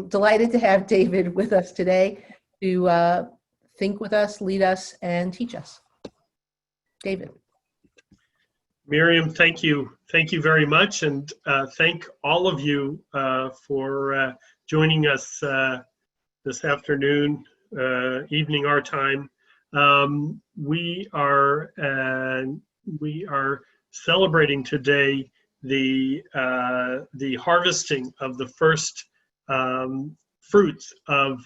delighted to have David with us today to think with us, lead us, and teach us. David. Miriam, thank you. Thank you very much. And thank all of you for joining us this afternoon, evening our time. We are celebrating today the harvesting of the first fruits of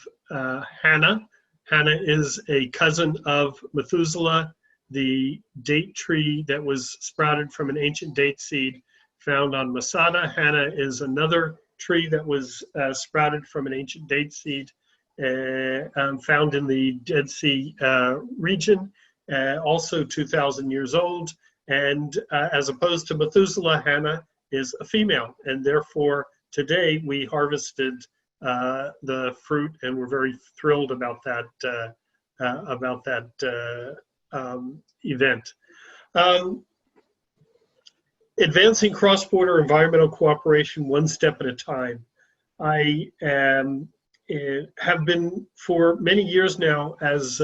Hannah. Hannah is a cousin of Methuselah, the date tree that was sprouted from an ancient date seed found on Masada. Hannah is another tree that was sprouted from an ancient date seed found in the Dead Sea region, also 2,000 years old. And as opposed to Methuselah, Hannah is a female, and therefore today we harvested the fruit, and we're very thrilled about that event. Advancing cross-border environmental cooperation one step at a time. I have been for many years now as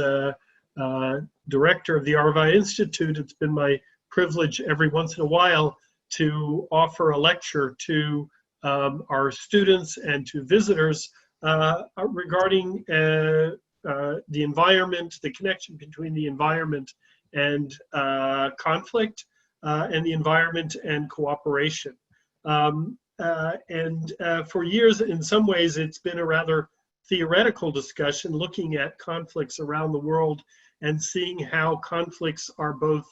director of the Arava Institute. It's been my privilege every once in a while to offer a lecture to our students and to visitors regarding the environment, the connection between the environment and conflict, and the environment and cooperation. For years, in some ways, it's been a rather theoretical discussion looking at conflicts around the world and seeing how conflicts are both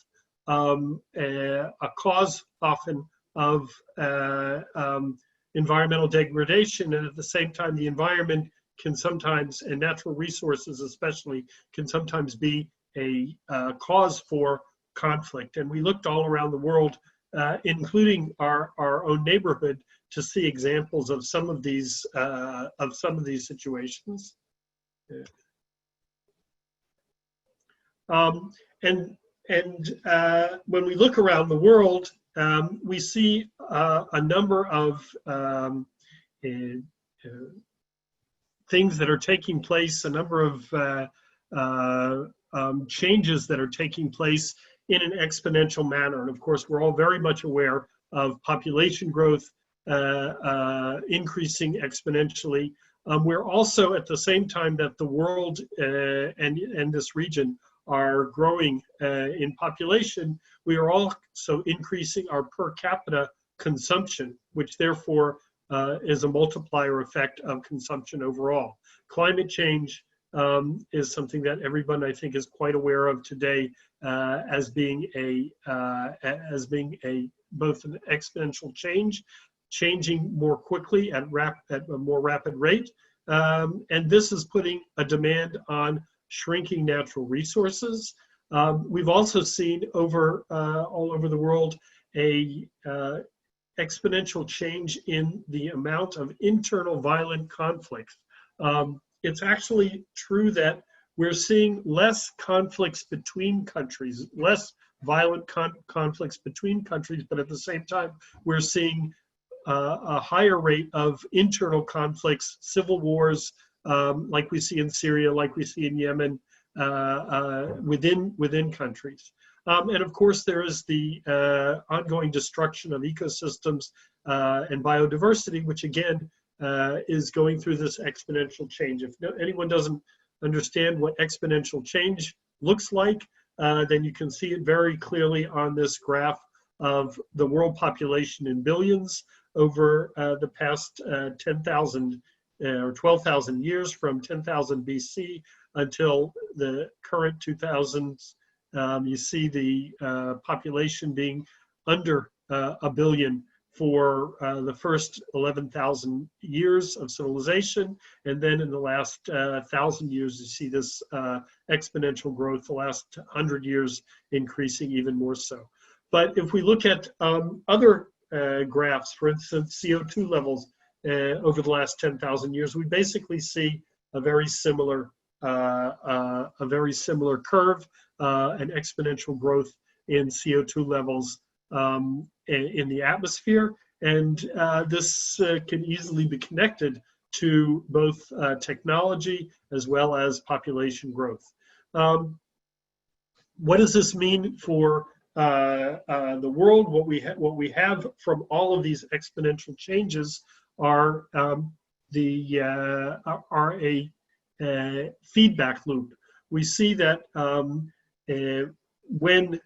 a cause often of environmental degradation, and at the same time the environment can sometimes, and natural resources especially, can sometimes be a cause for conflict. And we looked all around the world, including our own neighborhood, to see examples of some of these situations. When we look around the world, we see a number of things that are taking place, a number of changes that are taking place in an exponential manner. And of course, we're all very much aware of population growth increasing exponentially. We're also, at the same time that the world and this region are growing in population, we are also increasing our per capita consumption, which therefore is a multiplier effect of consumption overall. Climate change is something that everyone, I think, is quite aware of today as being both an exponential change, changing more quickly at a more rapid rate, and this is putting a demand on shrinking natural resources. We've also seen all over the world a exponential change in the amount of internal violent conflicts. It's actually true that we're seeing less conflicts between countries, less violent conflicts between countries, but at the same time, we're seeing a higher rate of internal conflicts, civil wars, like we see in Syria, like we see in Yemen, within countries. And of course, there is the ongoing destruction of ecosystems and biodiversity, which again is going through this exponential change. If anyone doesn't understand what exponential change looks like, then you can see it very clearly on this graph of the world population in billions over the past 10,000 or 12,000 years, from 10,000 BC until the current 2000s. You see the population being under a billion for the first 11,000 years of civilization, and then in the last 1,000 years, you see this exponential growth, the last 100 years increasing even more so. But if we look at other graphs, for instance, CO2 levels over the last 10,000 years, we basically see a very similar curve, an exponential growth in CO2 levels in the atmosphere, and this can easily be connected to both technology as well as population growth. What does this mean for the world? What we have from all of these exponential changes are a feedback loop. We see that when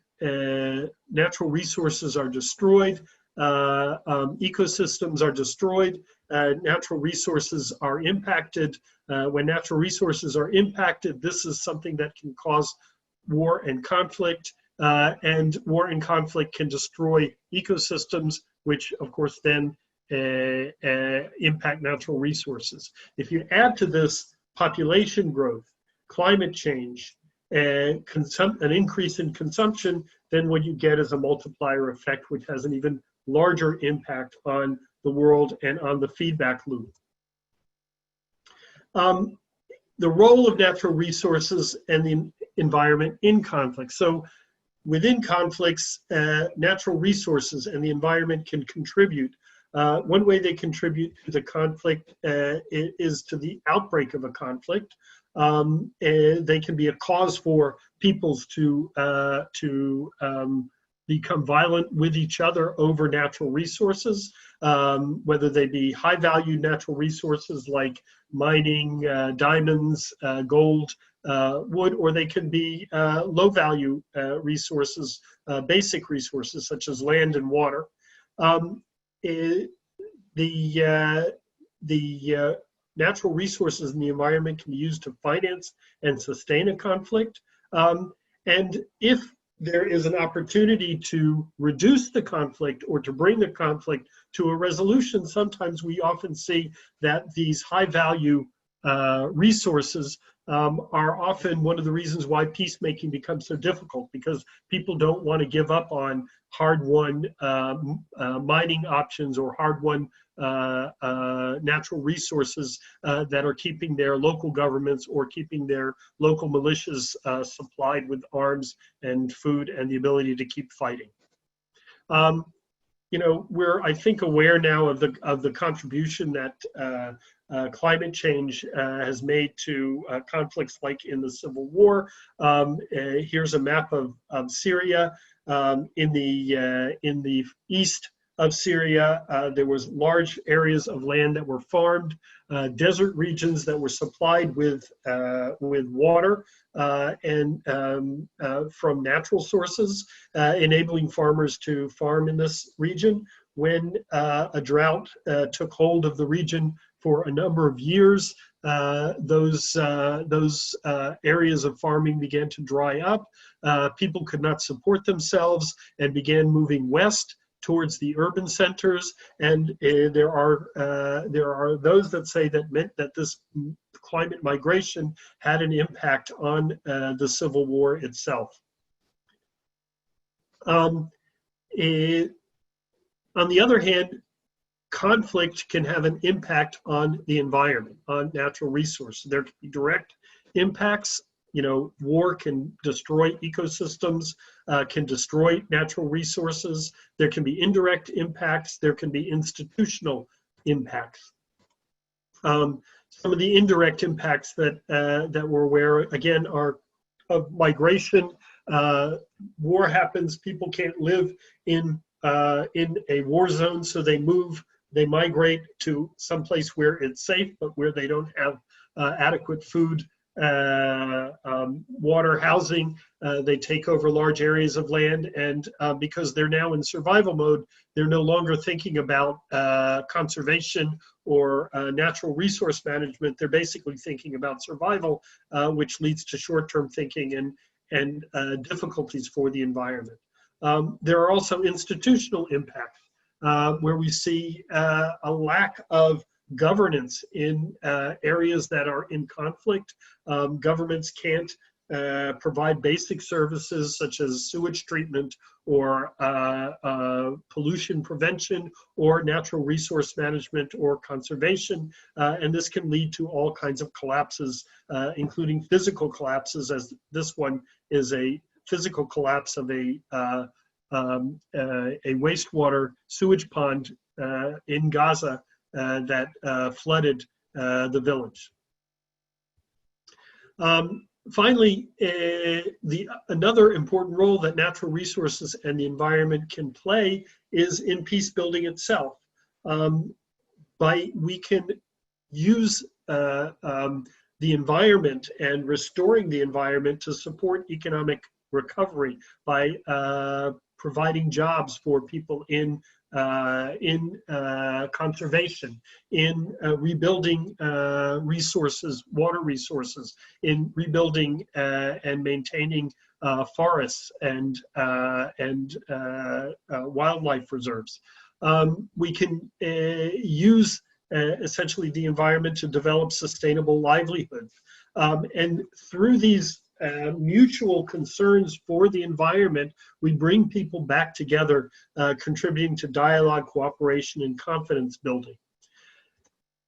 natural resources are destroyed, ecosystems are destroyed, natural resources are impacted. When natural resources are impacted, this is something that can cause war and conflict, and war and conflict can destroy ecosystems, which of course then impact natural resources. If you add to this population growth, climate change, and an increase in consumption, then what you get is a multiplier effect, which has an even larger impact on the world and on the feedback loop. The role of natural resources and the environment in conflict. So within conflicts, natural resources and the environment can contribute. One way they contribute to the conflict is to the outbreak of a conflict. They can be a cause for peoples to become violent with each other over natural resources, whether they be high value natural resources like mining, diamonds, gold, wood, or they can be low value resources, basic resources such as land and water. The natural resources in the environment can be used to finance and sustain a conflict. And if there is an opportunity to reduce the conflict or to bring the conflict to a resolution, sometimes we often see that these high value resources are often one of the reasons why peacemaking becomes so difficult, because people don't want to give up on hard-won mining options or hard-won natural resources that are keeping their local governments or keeping their local militias supplied with arms and food and the ability to keep fighting. You know, we're, I think, aware now of the contribution that climate change has made to conflicts like in the Civil War. Here's a map of Syria. In the east of Syria, there was large areas of land that were farmed, desert regions that were supplied with water and from natural sources, enabling farmers to farm in this region. When a drought took hold of the region for a number of years, those areas of farming began to dry up. People could not support themselves and began moving west towards the urban centers, and there are those that say that this climate migration had an impact on the Civil War itself. On the other hand, conflict can have an impact on the environment, on natural resources. There can be direct impacts. You know, war can destroy ecosystems, can destroy natural resources. There can be indirect impacts. There can be institutional impacts. Some of the indirect impacts that we're aware of, again, are of migration. War happens. People can't live in a war zone, so they move. They migrate to someplace where it's safe, but where they don't have adequate food, water, housing. They take over large areas of land, and because they're now in survival mode, they're no longer thinking about conservation or natural resource management. They're basically thinking about survival, which leads to short-term thinking and difficulties for the environment. There are also institutional impacts, where we see a lack of governance in areas that are in conflict. Governments can't provide basic services such as sewage treatment or pollution prevention or natural resource management or conservation. And this can lead to all kinds of collapses, including physical collapses, as this one is a physical collapse of a wastewater sewage pond in Gaza that flooded the village. Finally, another important role that natural resources and the environment can play is in peace building itself. We can use the environment and restoring the environment to support economic recovery by providing jobs for people in conservation, in rebuilding resources, water resources, in rebuilding and maintaining forests and wildlife reserves. We can use essentially the environment to develop sustainable livelihoods. And through these mutual concerns for the environment, we bring people back together, contributing to dialogue, cooperation, and confidence building.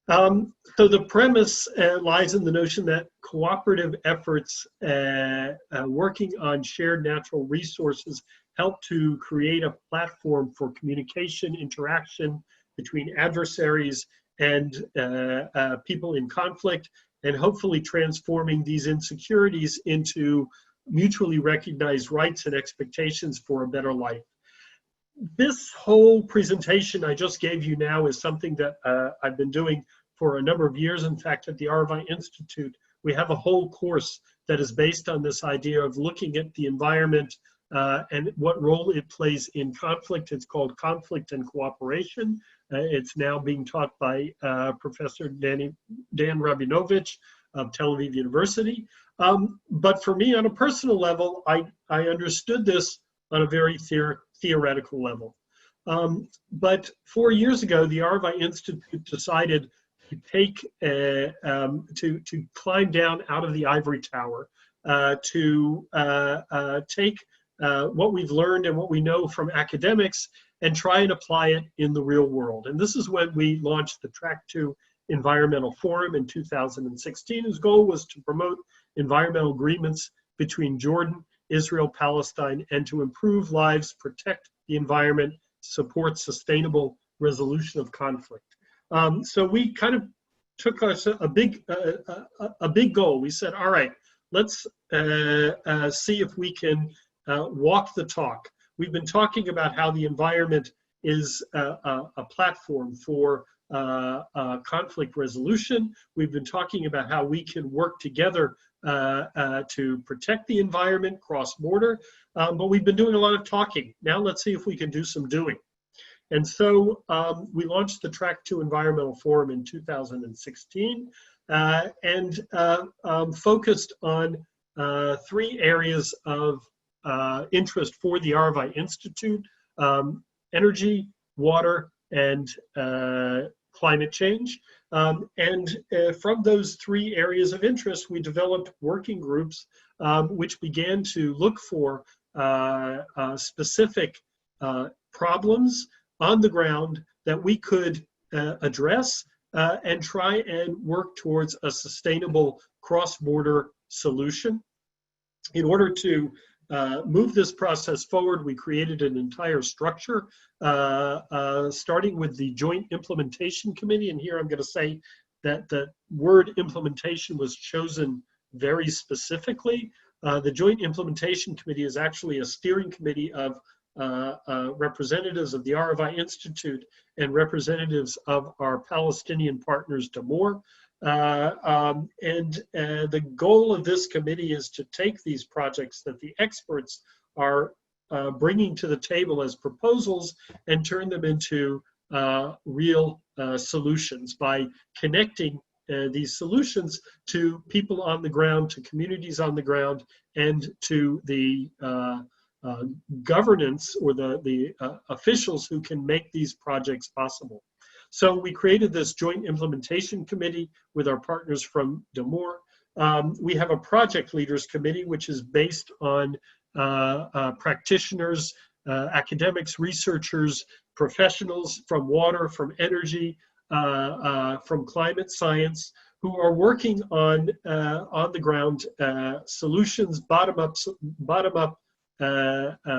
So the premise lies in the notion that cooperative efforts working on shared natural resources help to create a platform for communication, interaction between adversaries and people in conflict, and hopefully transforming these insecurities into mutually recognized rights and expectations for a better life. This whole presentation I just gave you now is something that I've been doing for a number of years. In fact, at the Arava Institute, we have a whole course that is based on this idea of looking at the environment and what role it plays in conflict. It's called Conflict and Cooperation. It's now being taught by Professor Dan Rabinovich of Tel Aviv University. But for me, on a personal level, I understood this on a very theoretical level. But 4 years ago, the Arava Institute decided to take to climb down out of the ivory tower, to take what we've learned and what we know from academics and try and apply it in the real world. And this is when we launched the Track 2 Environmental Forum in 2016, whose goal was to promote environmental agreements between Jordan, Israel, Palestine, and to improve lives, protect the environment, support sustainable resolution of conflict. So we kind of took us a big goal. We said, all right, let's see if we can walk the talk. We've been talking about how the environment is a platform for conflict resolution. We've been talking about how we can work together to protect the environment cross-border, but we've been doing a lot of talking. Now let's see if we can do some doing. And so we launched the Track 2 Environmental Forum in 2016 and focused on 3 areas of interest for the Arava Institute: energy, water, and climate change. And from those 3 areas of interest, we developed working groups which began to look for specific problems on the ground that we could address and try and work towards a sustainable cross-border solution. In order to move this process forward, we created an entire structure, starting with the Joint Implementation Committee. And here I'm going to say that the word implementation was chosen very specifically. The Joint Implementation Committee is actually a steering committee of representatives of the Arava Institute and representatives of our Palestinian partners, Damor. The goal of this committee is to take these projects that the experts are bringing to the table as proposals and turn them into real solutions by connecting these solutions to people on the ground, to communities on the ground, and to the governance or the officials who can make these projects possible. So we created this Joint Implementation Committee with our partners from Damor. We have a Project Leaders Committee, which is based on practitioners, academics, researchers, professionals from water, from energy, from climate science, who are working on the ground solutions, bottom-up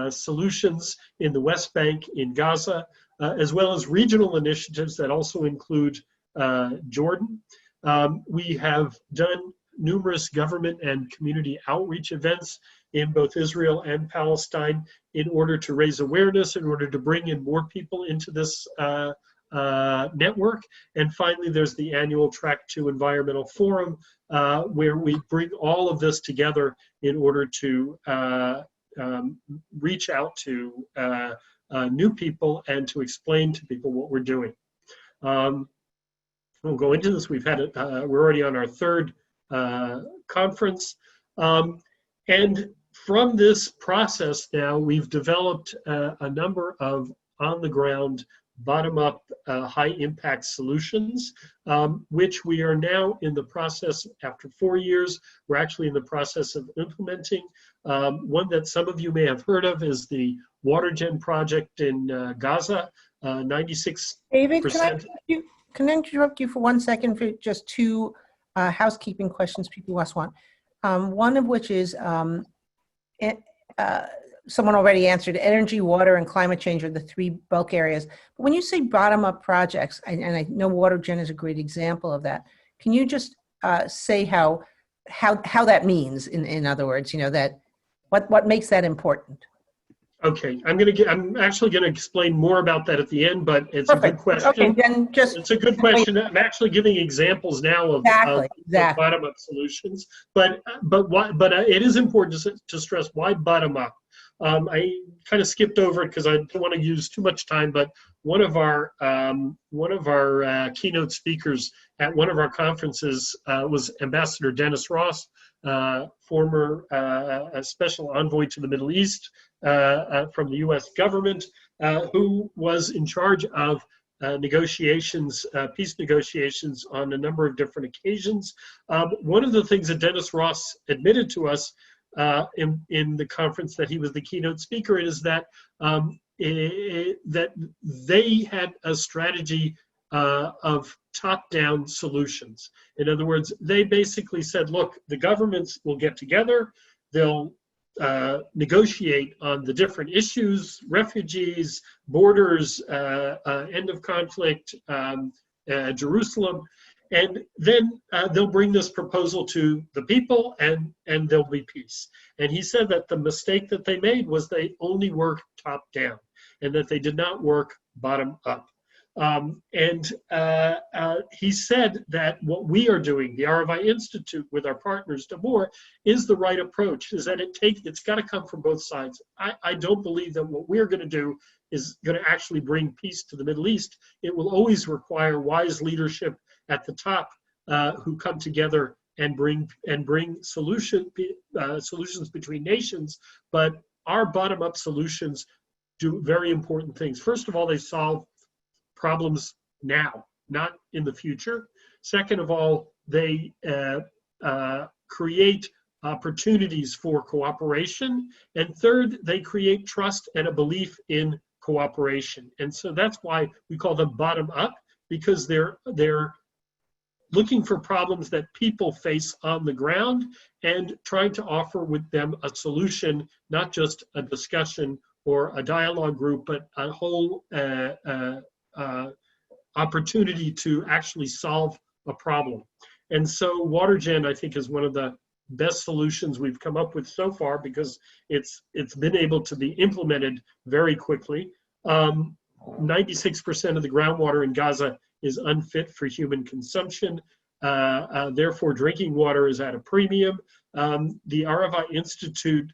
solutions in the West Bank, in Gaza, as well as regional initiatives that also include Jordan. We have done numerous government and community outreach events in both Israel and Palestine in order to raise awareness, in order to bring in more people into this network. And finally, there's the annual Track 2 Environmental Forum, where we bring all of this together in order to reach out to new people and to explain to people what we're doing. We'll go into this. We've had it, we're already on our third conference. And from this process now, we've developed a number of on-the-ground, bottom-up, high-impact solutions, which we are now in the process, after 4 years, we're actually in the process of implementing. One that some of you may have heard of is the Watergen project in Gaza, 96%. David, can I interrupt you for 1 second for just two housekeeping questions people must want? One of which is, someone already answered, energy, water, and climate change are the three bulk areas. But when you say bottom-up projects, and I know Watergen is a great example of that, can you just say how that means, in other words, you know, that what makes that important? Okay, I'm actually gonna explain more about that at the end, but it's Perfect. A good question. Okay, then it's a good question. I'm actually giving examples now of bottom-up solutions, but it is important to stress why bottom-up. I kind of skipped over it because I don't want to use too much time, but one of our keynote speakers at one of our conferences was Ambassador Dennis Ross, former special envoy to the Middle East from the U.S. government, who was in charge of negotiations, peace negotiations on a number of different occasions. One of the things that Dennis Ross admitted to us in the conference that he was the keynote speaker is that that they had a strategy of top-down solutions. In other words, they basically said, look, the governments will get together, they'll negotiate on the different issues, refugees, borders, end of conflict, Jerusalem, and then they'll bring this proposal to the people and there'll be peace. And he said that the mistake that they made was they only worked top down and that they did not work bottom up. He said that what we are doing, the Arava Institute with our partners, Damore, is the right approach, is that it's got to come from both sides. I don't believe that what we're going to do is going to actually bring peace to the Middle East. It will always require wise leadership at the top who come together and bring solutions between nations. But our bottom-up solutions do very important things. First of all, they solve problems now, not in the future. Second of all, they create opportunities for cooperation. And third, they create trust and a belief in cooperation. And so that's why we call them bottom up, because they're looking for problems that people face on the ground and trying to offer with them a solution, not just a discussion or a dialogue group, but a whole opportunity to actually solve a problem. And so Watergen, I think, is one of the best solutions we've come up with so far because it's been able to be implemented very quickly. 96% of the groundwater in Gaza is unfit for human consumption. Therefore, drinking water is at a premium. The Arava Institute,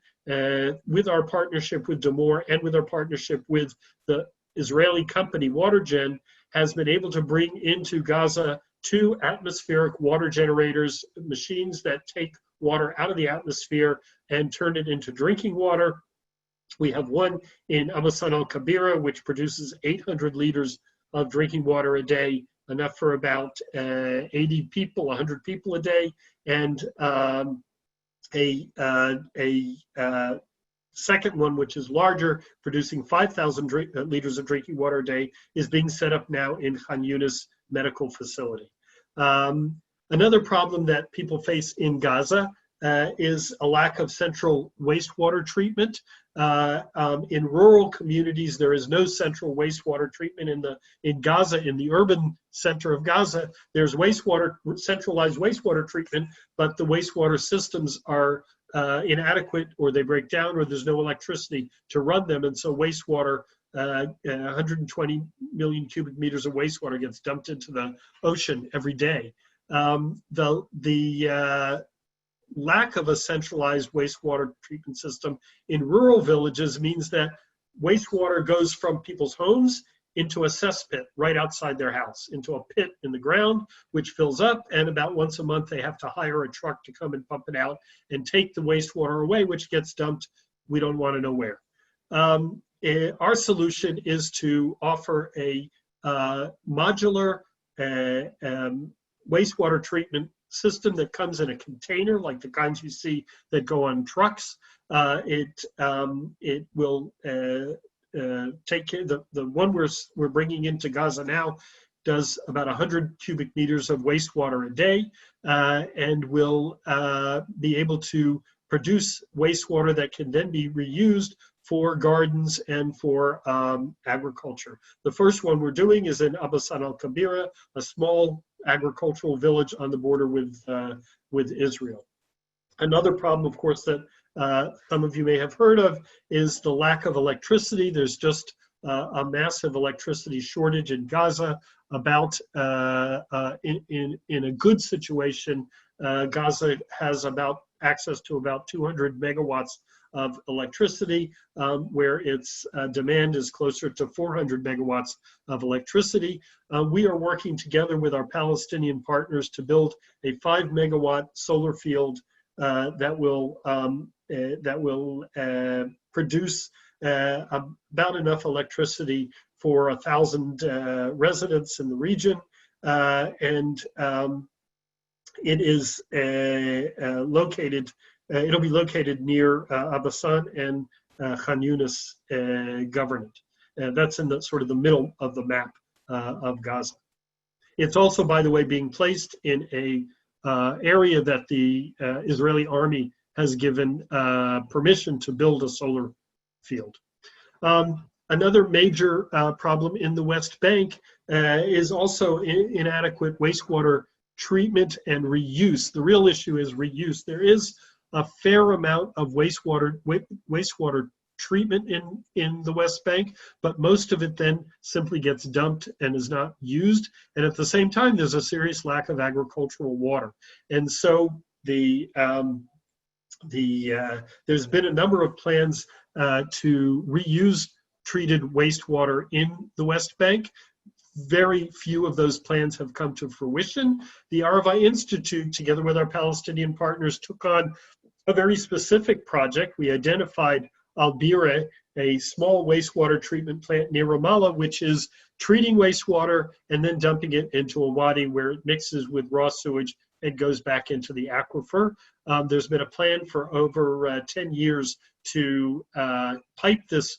with our partnership with Damore and with our partnership with the Israeli company Watergen, has been able to bring into Gaza 2 atmospheric water generators, machines that take water out of the atmosphere and turn it into drinking water. We have one in Amasan al-Kabira, which produces 800 liters of drinking water a day, enough for about 80 people, 100 people a day, and a second one, which is larger, producing 5,000 liters of drinking water a day, is being set up now in Khan Yunis Medical Facility. Another problem that people face in Gaza is a lack of central wastewater treatment. In rural communities, there is no central wastewater treatment. In Gaza, in the urban center of Gaza, there's centralized wastewater treatment, but the wastewater systems are inadequate, or they break down, or there's no electricity to run them, and so wastewater, 120 million cubic meters of wastewater gets dumped into the ocean every day. The lack of a centralized wastewater treatment system in rural villages means that wastewater goes from people's homes into a cesspit right outside their house, into a pit in the ground, which fills up, and about once a month they have to hire a truck to come and pump it out and take the wastewater away, which gets dumped we don't want to know where. Our solution is to offer a modular wastewater treatment system that comes in a container, like the kinds you see that go on trucks. It will take care. The one we're bringing into Gaza now does about 100 cubic meters of wastewater a day, and will be able to produce wastewater that can then be reused for gardens and for agriculture. The first one we're doing is in Abasan al-Kabira, a small agricultural village on the border with Israel. Another problem, of course, that some of you may have heard of is the lack of electricity. There's just a massive electricity shortage in Gaza. About in a good situation, Gaza has access to about 200 megawatts of electricity, where its demand is closer to 400 megawatts of electricity. We are working together with our Palestinian partners to build a 5 megawatt solar field that will produce about enough electricity for 1,000 residents in the region, and it is located. It'll be located near Abasan and Khan Yunis governorate. That's in the sort of the middle of the map of Gaza. It's also, by the way, being placed in a area that the Israeli army has given permission to build a solar field. Another major problem in the West Bank is also inadequate wastewater treatment and reuse. The real issue is reuse. There is a fair amount of wastewater treatment in the West Bank, but most of it then simply gets dumped and is not used. And at the same time, there's a serious lack of agricultural water. And so there's been a number of plans to reuse treated wastewater in the West Bank. Very few of those plans have come to fruition. The Arava Institute, together with our Palestinian partners, took on a very specific project. We identified Al-Bire, a small wastewater treatment plant near Ramallah, which is treating wastewater and then dumping it into a wadi where it mixes with raw sewage and goes back into the aquifer. There's been a plan for over 10 years to pipe this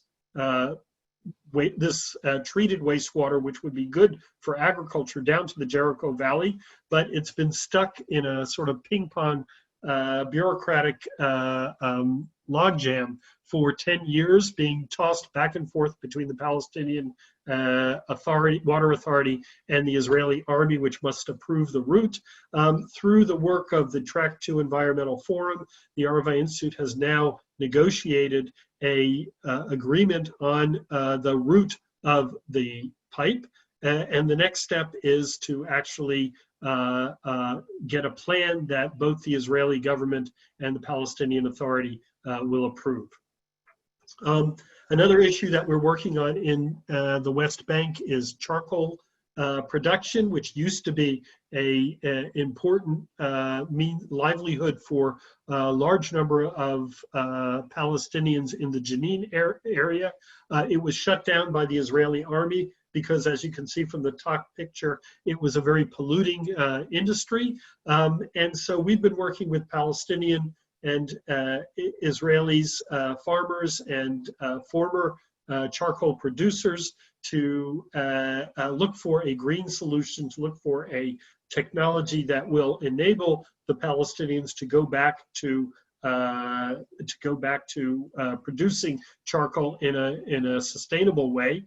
treated wastewater, which would be good for agriculture, down to the Jericho Valley, but it's been stuck in a sort of ping pong bureaucratic logjam for 10 years, being tossed back and forth between the Palestinian Water Authority and the Israeli army, which must approve the route. Through the work of the Track 2 Environmental Forum, the Arava Institute has now negotiated a agreement on the route of the pipe, and the next step is to actually get a plan that both the Israeli government and the Palestinian Authority will approve. Another issue that we're working on in the West Bank is charcoal production, which used to be an important livelihood for a large number of Palestinians in the Jenin area. It was shut down by the Israeli army because, as you can see from the top picture, it was a very polluting industry. And so we've been working with Palestinian and Israelis, farmers and former charcoal producers to look for a green solution, to look for a technology that will enable the Palestinians to go back to producing charcoal in a sustainable way.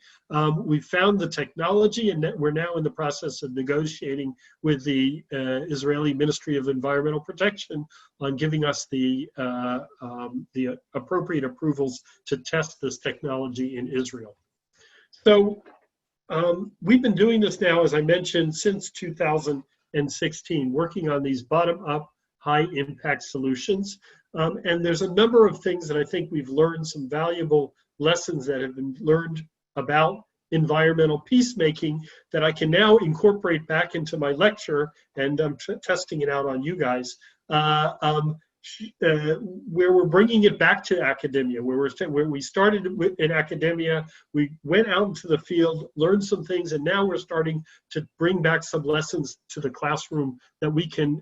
We found the technology, and we're now in the process of negotiating with the Israeli Ministry of Environmental Protection on giving us the appropriate approvals to test this technology in Israel. So we've been doing this now, as I mentioned, since 2016, working on these bottom-up high-impact solutions. And there's a number of things that I think we've learned, some valuable lessons that have been learned about environmental peacemaking that I can now incorporate back into my lecture, and I'm testing it out on you guys, where we're bringing it back to academia, where we started in academia, we went out into the field, learned some things, and now we're starting to bring back some lessons to the classroom that we can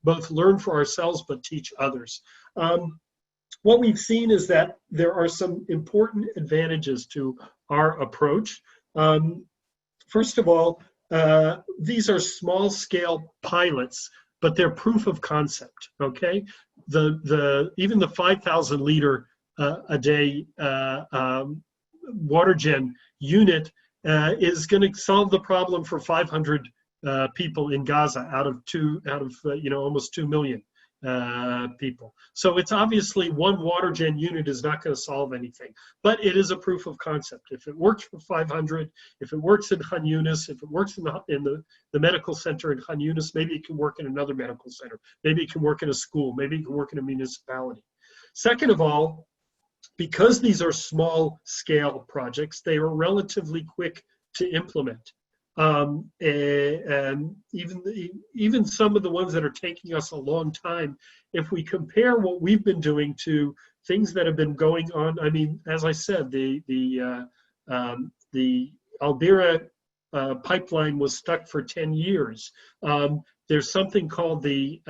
both learn for ourselves but teach others. What we've seen is that there are some important advantages to our approach. First of all, these are small-scale pilots, but they're proof of concept. Okay, even the 5,000 liter a day Watergen unit is going to solve the problem for 500 people in Gaza out of almost 2 million people. So it's obviously one Watergen unit is not going to solve anything, but it is a proof of concept. If it works for 500, if it works in Khan Yunis, if it works in the medical center in Khan Yunis, maybe it can work in another medical center. Maybe it can work in a school. Maybe it can work in a municipality. Second of all, because these are small scale projects, they are relatively quick to implement. And even some of the ones that are taking us a long time, if we compare what we've been doing to things that have been going on, I mean, as I said, the Albira pipeline was stuck for 10 years. There's something called the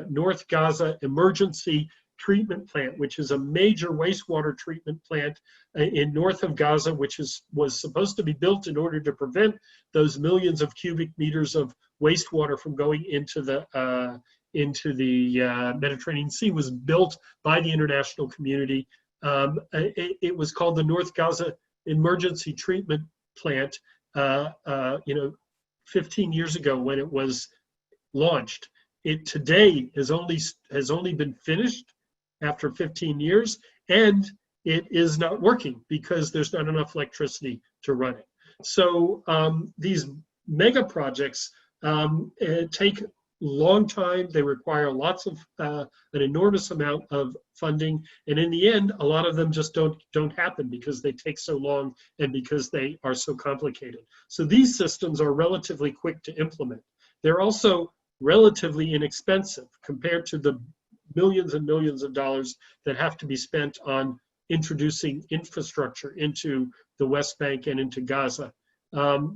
North Gaza Emergency Treatment Plant, which is a major wastewater treatment plant in north of Gaza, which was supposed to be built in order to prevent those millions of cubic meters of wastewater from going into the Mediterranean Sea. Was built by the international community. It was called the North Gaza Emergency Treatment Plant, 15 years ago when it was launched. It today has only been finished after 15 years, and it is not working because there's not enough electricity to run it. So these mega projects take a long time. They require lots of an enormous amount of funding, and in the end, a lot of them just don't happen because they take so long and because they are so complicated. So these systems are relatively quick to implement. They're also relatively inexpensive compared to the millions and millions of dollars that have to be spent on introducing infrastructure into the West Bank and into Gaza.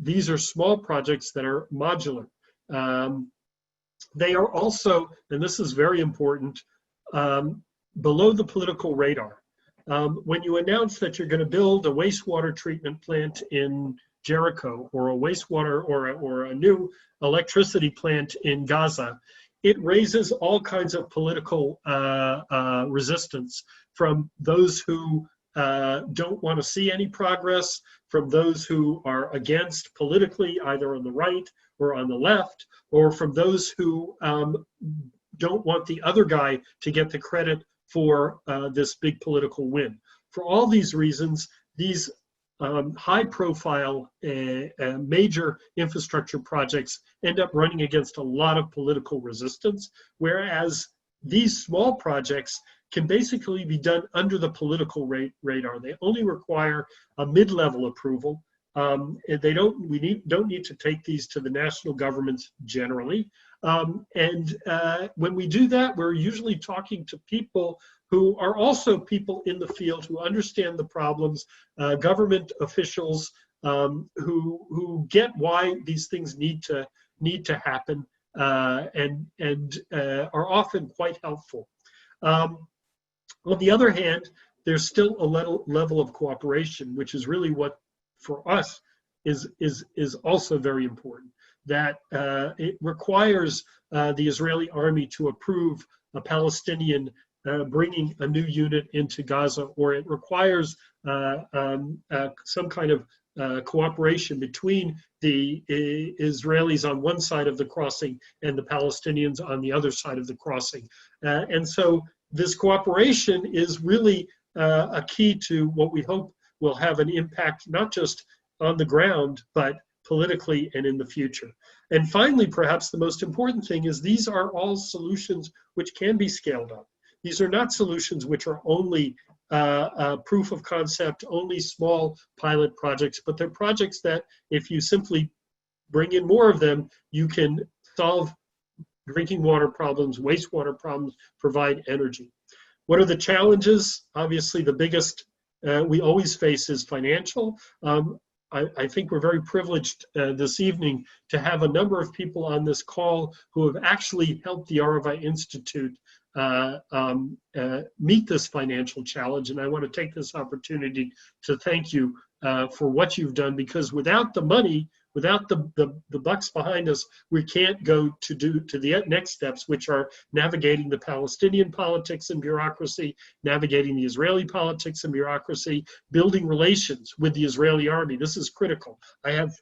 These are small projects that are modular. They are also, and this is very important, below the political radar. When you announce that you're going to build a wastewater treatment plant in Jericho, or a wastewater or a new electricity plant in Gaza, it raises all kinds of political resistance from those who don't want to see any progress, from those who are against politically, either on the right or on the left, or from those who don't want the other guy to get the credit for this big political win. For all these reasons, these high-profile major infrastructure projects end up running against a lot of political resistance, whereas these small projects can basically be done under the political radar. They only require a mid-level approval. And we don't need to take these to the national governments generally. When we do that, we're usually talking to people who are also people in the field who understand the problems, government officials who get why these things need to happen, and are often quite helpful. On the other hand, there's still a level of cooperation, which is really what, for us, is also very important. That it requires the Israeli army to approve a Palestinian bringing a new unit into Gaza, or it requires some kind of cooperation between the Israelis on one side of the crossing and the Palestinians on the other side of the crossing. And so this cooperation is really a key to what we hope will have an impact, not just on the ground, but politically and in the future. And finally, perhaps the most important thing is these are all solutions which can be scaled up. These are not solutions which are only proof of concept, only small pilot projects, but they're projects that if you simply bring in more of them, you can solve drinking water problems, wastewater problems, provide energy. What are the challenges? Obviously, the biggest we always face is financial. I think we're very privileged this evening to have a number of people on this call who have actually helped the Arava Institute meet this financial challenge. And I want to take this opportunity to thank you for what you've done, because without the money, without the bucks behind us, we can't go to the next steps, which are navigating the Palestinian politics and bureaucracy, navigating the Israeli politics and bureaucracy, building relations with the Israeli army. This is critical. I have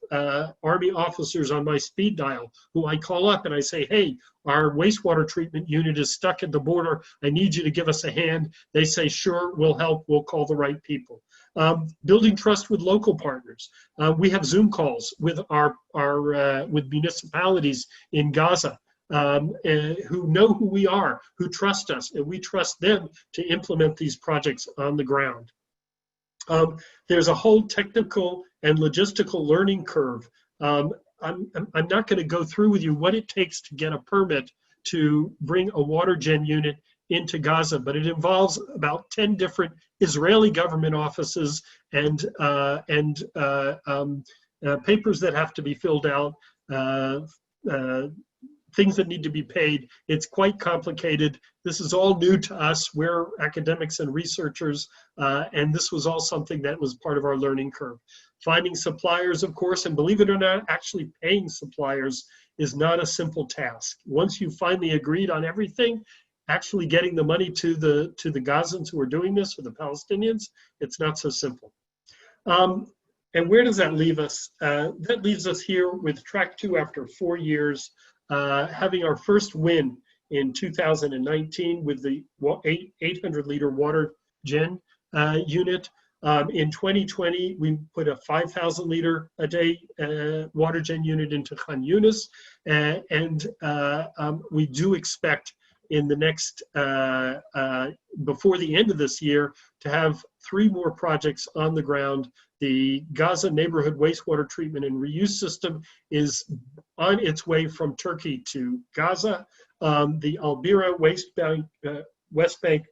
army officers on my speed dial who I call up and I say, hey, our wastewater treatment unit is stuck at the border. I need you to give us a hand. They say, sure, we'll help. We'll call the right people. Building trust with local partners. We have Zoom calls with with municipalities in Gaza who know who we are, who trust us, and we trust them to implement these projects on the ground. There's a whole technical and logistical learning curve. I'm not going to go through with you what it takes to get a permit to bring a Watergen unit into Gaza, but it involves about 10 different Israeli government offices and papers that have to be filled out, things that need to be paid. It's quite complicated. This is all new to us. We're academics and researchers, and this was all something that was part of our learning curve. Finding suppliers, of course, and believe it or not, actually paying suppliers is not a simple task. Once you finally agreed on everything, actually getting the money to the Gazans who are doing this, or the Palestinians, it's not so simple. And where does that leave us? That leaves us here with track 2 after 4 years, having our first win in 2019 with the 800-liter Watergen unit. In 2020, we put a 5,000-liter a day Watergen unit into Khan Yunis, and we do expect in the next, before the end of this year, to have 3 more projects on the ground. The Gaza neighborhood wastewater treatment and reuse system is on its way from Turkey to Gaza. The Albira West Bank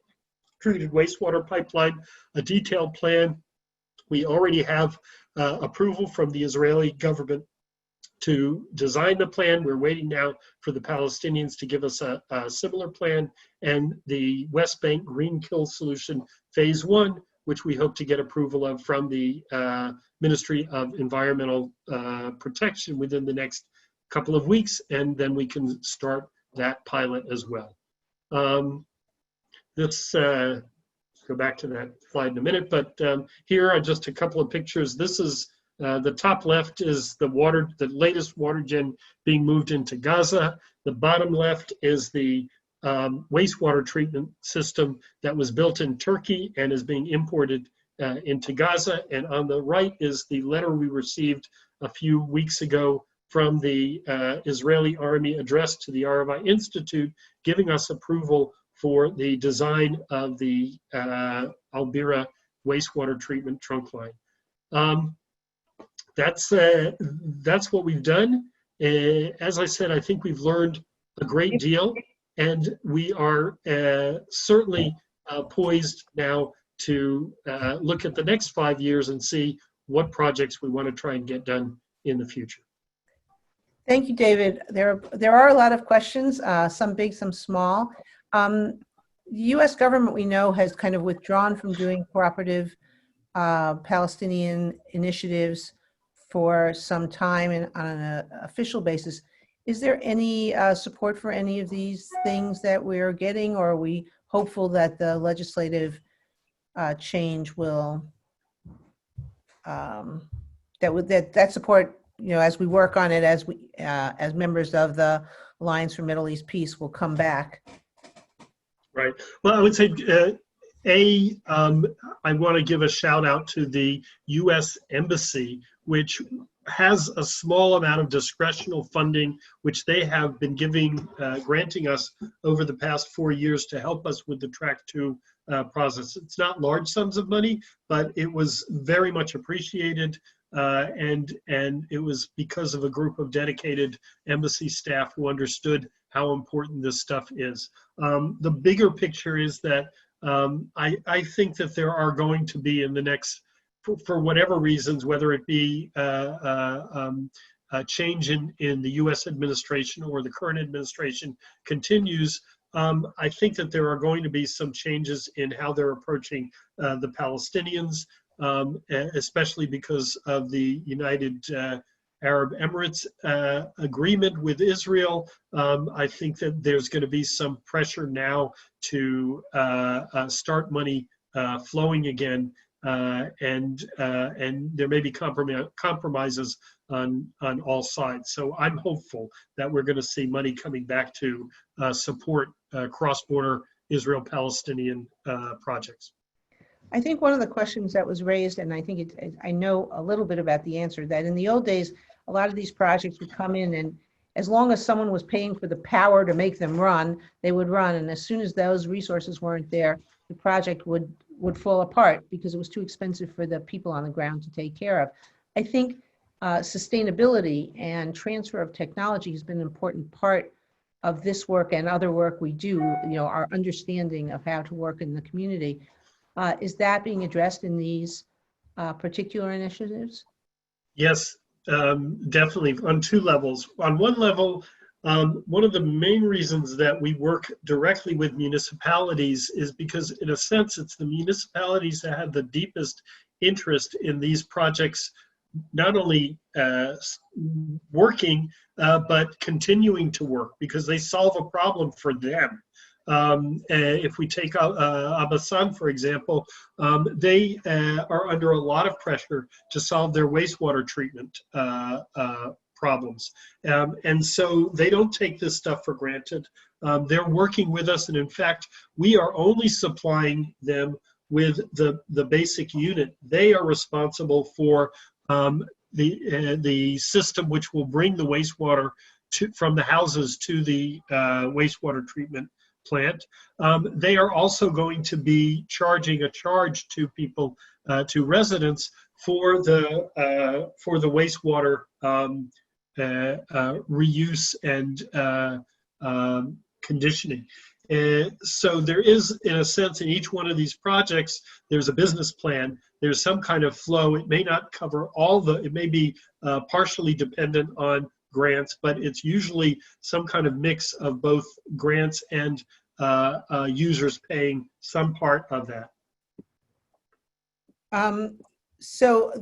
treated wastewater pipeline, a detailed plan. We already have approval from the Israeli government to design the plan. We're waiting now for the Palestinians to give us a similar plan, and the West Bank Green Kill Solution Phase 1, which we hope to get approval of from the Ministry of Environmental Protection within the next couple of weeks, and then we can start that pilot as well. Let's go back to that slide in a minute, but here are just a couple of pictures. This is the top left is the latest Watergen being moved into Gaza. The bottom left is the wastewater treatment system that was built in Turkey and is being imported into Gaza. And on the right is the letter we received a few weeks ago from the Israeli army addressed to the Arava Institute, giving us approval for the design of the Albira wastewater treatment trunk line. That's what we've done. As I said, I think we've learned a great deal, and we are certainly poised now to look at the next 5 years and see what projects we want to try and get done in the future. Thank you, David. There are a lot of questions, some big, some small. The U.S. government, we know, has kind of withdrawn from doing cooperative Palestinian initiatives for some time and on an official basis. Is there any support for any of these things that we're getting, or are we hopeful that the legislative change will, that support, as we work on it, as members of the Alliance for Middle East Peace will come back? Right. Well, I would say, I want to give a shout out to the U.S. Embassy, which has a small amount of discretional funding, which they have been granting us over the past 4 years to help us with the Track 2 process. It's not large sums of money, but it was very much appreciated. And it was because of a group of dedicated embassy staff who understood how important this stuff is. The bigger picture is that I think that there are going to be in the next, for whatever reasons, whether it be a change in the U.S. administration or the current administration continues, I think that there are going to be some changes in how they're approaching the Palestinians, especially because of the United Arab Emirates agreement with Israel. I think that there's going to be some pressure now to start money flowing again, and there may be compromises on all sides. So I'm hopeful that we're going to see money coming back to support cross-border Israel-Palestinian projects. I think one of the questions that was raised, and I think I know a little bit about the answer, that in the old days, a lot of these projects would come in, and as long as someone was paying for the power to make them run, they would run. And as soon as those resources weren't there, the project would fall apart because it was too expensive for the people on the ground to take care of. I think sustainability and transfer of technology has been an important part of this work and other work we do, our understanding of how to work in the community. Is that being addressed in these particular initiatives? Yes, definitely on two levels. On one level, one of the main reasons that we work directly with municipalities is because, in a sense, it's the municipalities that have the deepest interest in these projects, not only working, but continuing to work, because they solve a problem for them. If we take Abasan, for example, they are under a lot of pressure to solve their wastewater treatment problems. And so they don't take this stuff for granted. They're working with us, and in fact, we are only supplying them with the basic unit. They are responsible for the system which will bring the wastewater from the houses to the wastewater treatment plant. They are also going to be charging a charge to people, to residents, for the wastewater reuse and conditioning. So there is, in a sense, in each one of these projects, there's a business plan. There's some kind of flow. It may not cover it may be partially dependent on grants, but it's usually some kind of mix of both grants and users paying some part of that. So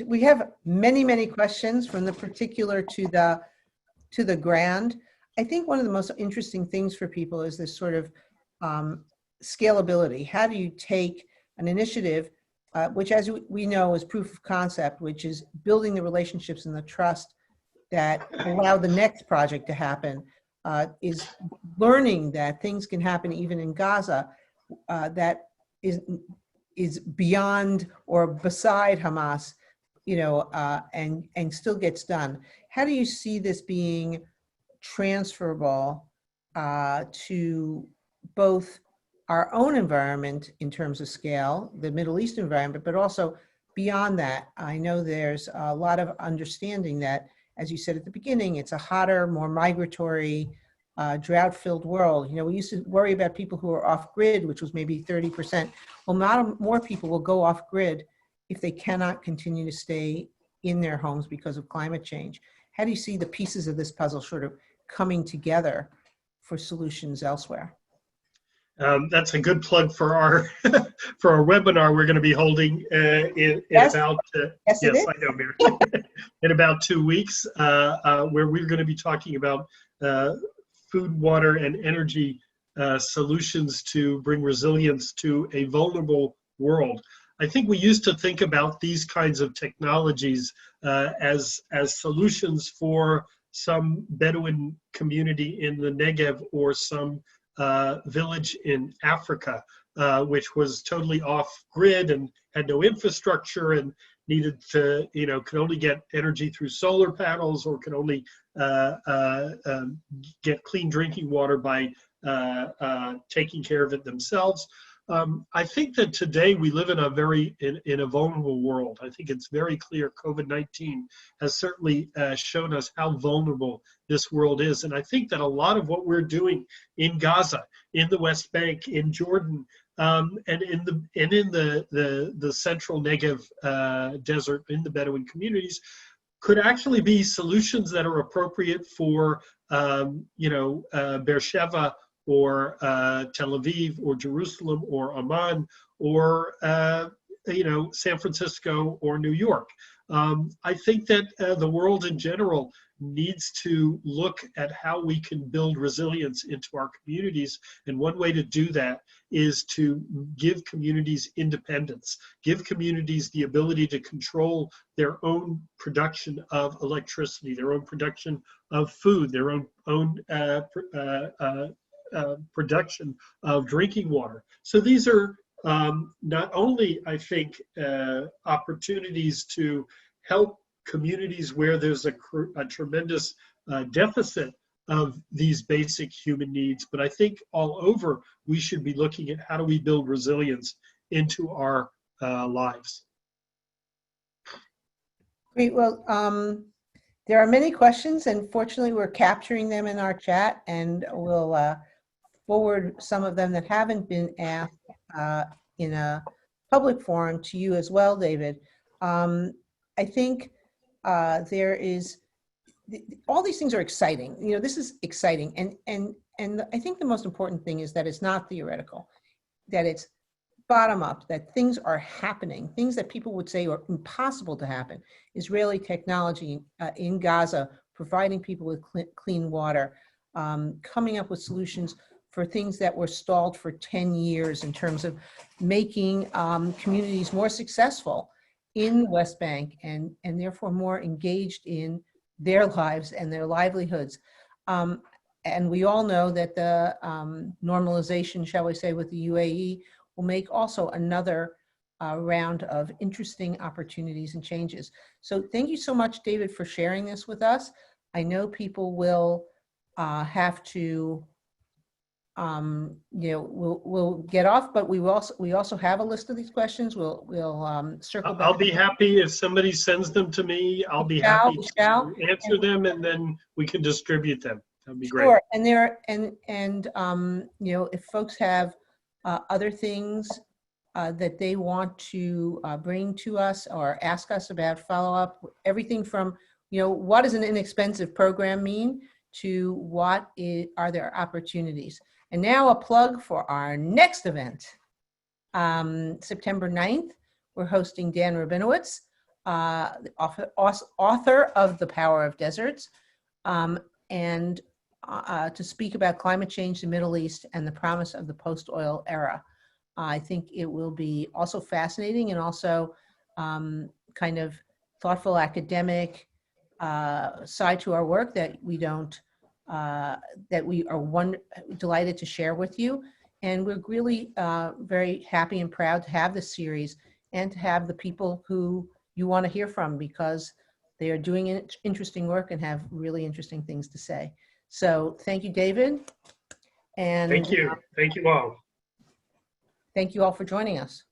we have many questions, from the particular to the grand. I think one of the most interesting things for people is this sort of scalability. How do you take an initiative, which, as we know, is proof of concept, which is building the relationships and the trust that allow the next project to happen, is learning that things can happen even in Gaza, that is beyond or beside Hamas, and still gets done. How do you see this being transferable to both our own environment in terms of scale, the Middle East environment, but also beyond that? I know there's a lot of understanding that, as you said at the beginning, it's a hotter, more migratory, drought-filled world. We used to worry about people who are off-grid, which was maybe 30%. Well, more people will go off-grid if they cannot continue to stay in their homes because of climate change. How do you see the pieces of this puzzle sort of coming together for solutions elsewhere? That's a good plug for our for our webinar we're going to be holding in Yes, about yes, it yes, is. I know, Mary. In about 2 weeks, where we're going to be talking about food, water, and energy solutions to bring resilience to a vulnerable world. I think we used to think about these kinds of technologies as solutions for some Bedouin community in the Negev or some village in Africa, which was totally off grid and had no infrastructure and needed to, could only get energy through solar panels or could only get clean drinking water by taking care of it themselves. I think that today we live in a vulnerable world. I think it's very clear COVID-19 has certainly shown us how vulnerable this world is. And I think that a lot of what we're doing in Gaza, in the West Bank, in Jordan, and in the central Negev desert, in the Bedouin communities, could actually be solutions that are appropriate for Beersheba or Tel Aviv or Jerusalem or Amman or San Francisco or New York. I think that the world in general needs to look at how we can build resilience into our communities. And one way to do that is to give communities independence, give communities the ability to control their own production of electricity, their own production of food, their own production of drinking water. So these are not only, I think, opportunities to help communities where there's a tremendous deficit of these basic human needs, but I think all over we should be looking at how do we build resilience into our lives. Great. Well, there are many questions, and fortunately we're capturing them in our chat, and we'll forward some of them that haven't been asked in a public forum to you as well, David. I think there is, all these things are exciting. This is exciting. And I think the most important thing is that it's not theoretical, that it's bottom up, that things are happening, things that people would say are impossible to happen. Israeli technology in Gaza, providing people with clean water, coming up with solutions for things that were stalled for 10 years in terms of making communities more successful in the West Bank and therefore more engaged in their lives and their livelihoods. And we all know that the normalization, shall we say, with the UAE will make also another round of interesting opportunities and changes. So thank you so much, David, for sharing this with us. I know people will have to we'll get off, but we also have a list of these questions. We'll circle back. I'll be happy if somebody sends them to me. I'll be happy to answer them, and then we can distribute them. That'd be great. Sure. And if folks have other things that they want to bring to us or ask us about follow-up, everything from what does an inexpensive program mean to what are their opportunities. And now a plug for our next event. September 9th, we're hosting Dan Rabinowitz, the author of The Power of Deserts, and to speak about climate change in the Middle East and the promise of the post-oil era. I think it will be also fascinating and also kind of thoughtful academic side to our work that we don't that we are delighted to share with you. And we're really very happy and proud to have this series and to have the people who you want to hear from, because they are doing interesting work and have really interesting things to say. So thank you, David. And thank you. Thank you all. Thank you all for joining us.